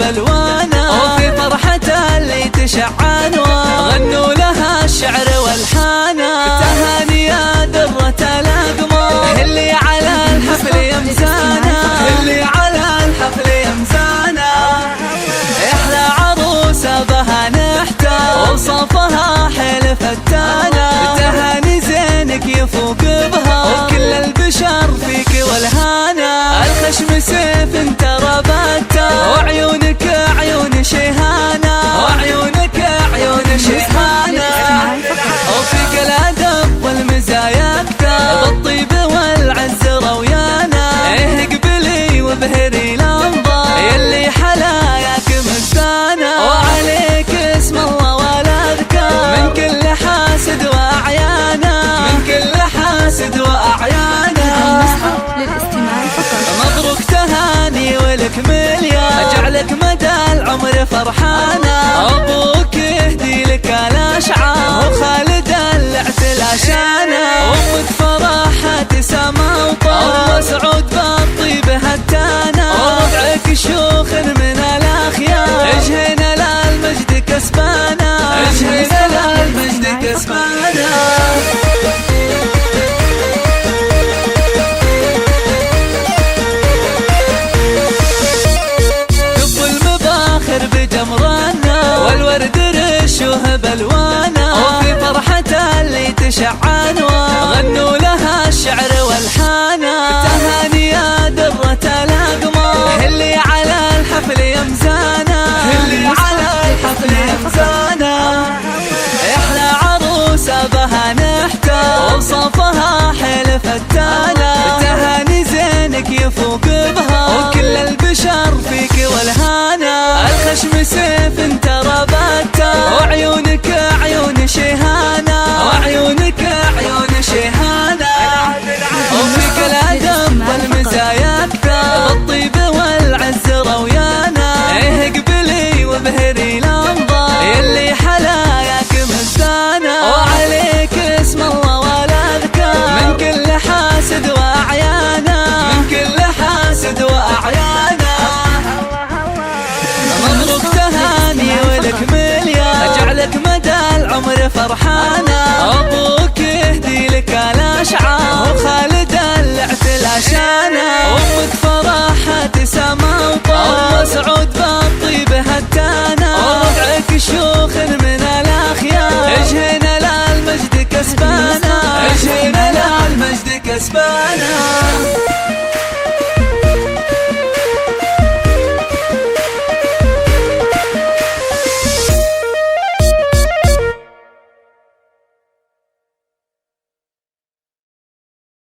بألوانا، وفي فرحته اللي تشعن غنوا لها الشعر والحانا. تهاني يا درة الأقمار اللي على الحفل يمزانا، اللي على الحفل يمزانا. احلى عروسة بها نحتار وصفها حيل فتانا. تهاني زينك يفوق بها وكل البشر فيك والهانا. الخشم سيف انت ربطته وعيونك عيون شيهانا، وعيونك عيون شيهانا. وفيك الأدب والمزايا اكثر، بالطيب والعز رويانا. اقبلي وابهري الانظار يلي حلاياك مستانا. وعليك اسم الله والاذكار من كل حاسد واعيانا، من كل حاسد واعيانا. مبروك تهاني ولك مليار، اجعلك مدى العمر فرحانا. ابوك يهدي لك الاشعار وخالد اللعت شانا. وامك فرحة سما وطار وسعود بالطيب هتانا. وربعك شيوخ من الاخيار اجهنا للمجد كسبانا، اجهنا للمجد كسبانا. بجمرنا والورد رشوه بألوانا، وفي فرحته اللي تشعن غنوا لها الشعر والحانا. تهاني يا درة الأقمار اللي على الحفل يمزانا، اللي على الحفل يمزانا. احلى عروسة بها نحتار وصفها حيل فتانا. تهاني زينك يفوق بها وكل البشر فيك والهانا. الخشم سيف انت ربطته وعيونك عيون شيهانا، وعيونك عيون شيهانا. وفيك الأدب والمزايا اكثر، بالطيب والعز رويانا. اقبلي وابهري الانظار يلي حلاياك مزانا. وعليك اسم الله والاذكار من كل حاسد واعيانا، من كل حاسد واعيانا. مبروك تهاني ولك مليار، اجعلك مدى العمر فرحانا. ابوك يهدي لك الاشعار وخالد اللعت الاشانا. وامك فرحة سما وطار وسعود بالطيب هتانا. وربعك شيوخ من الاخيار اجهنا للمجد كسبانا، اجهنا للمجد كسبانا.